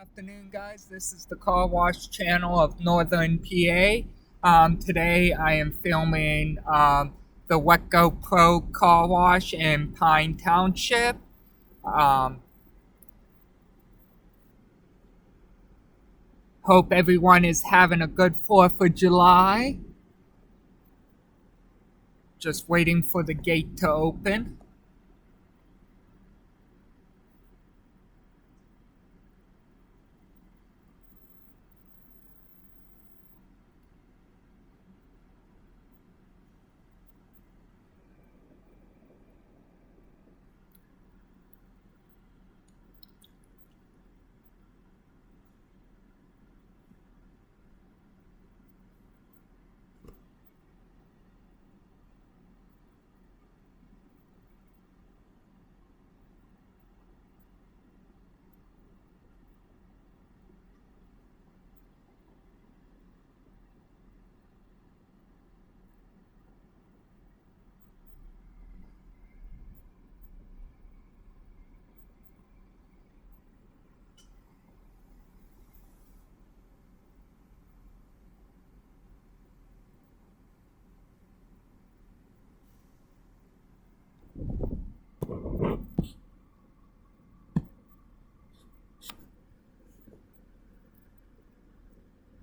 Afternoon, guys. This is the car wash channel of Northern PA. Today I am filming the Go Pro Carwash in Pine Township. Hope everyone is having a good 4th of July. Just waiting for the gate to open.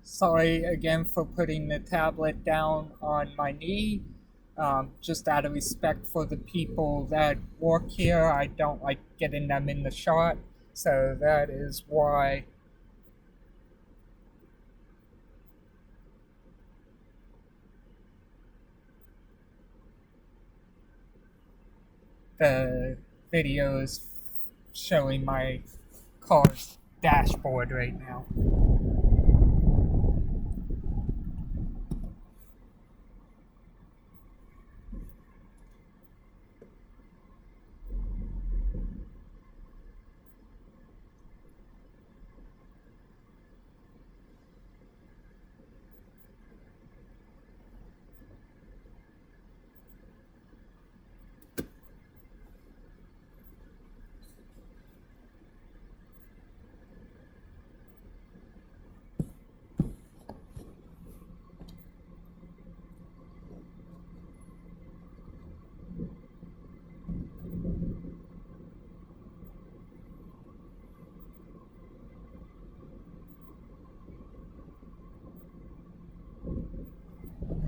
Sorry again for putting the tablet down on my knee. Just out of respect for the people that work here, I don't like getting them in the shot. So that is why. The video is showing my car's dashboard right now.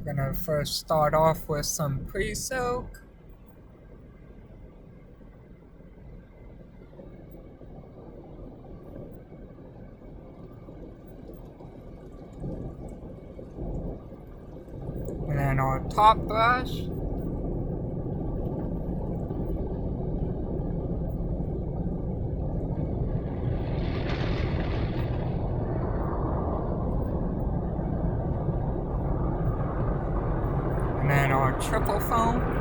We're gonna first start off with some pre-soak. And then our top brush. And then our triple foam.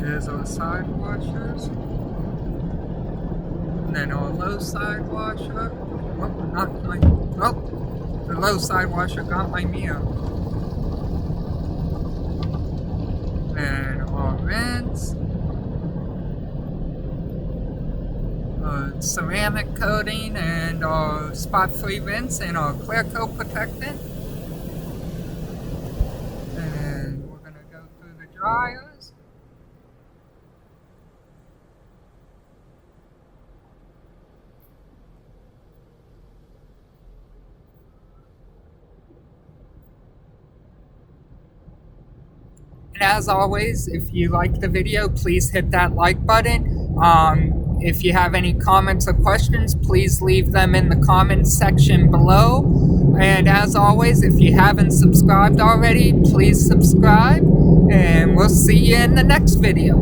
Here's our side washers. And then our low side washer. Oh, not my. Oh, the low side washer got my mirror. And our rinse. Ceramic coating and our spot-free rinse and our clear coat protectant. And we're gonna go through the dryers. And as always, if you like the video, please hit that like button. If you have any comments or questions, please leave them in the comments section below. And as always, if you haven't subscribed already, please subscribe. And we'll see you in the next video.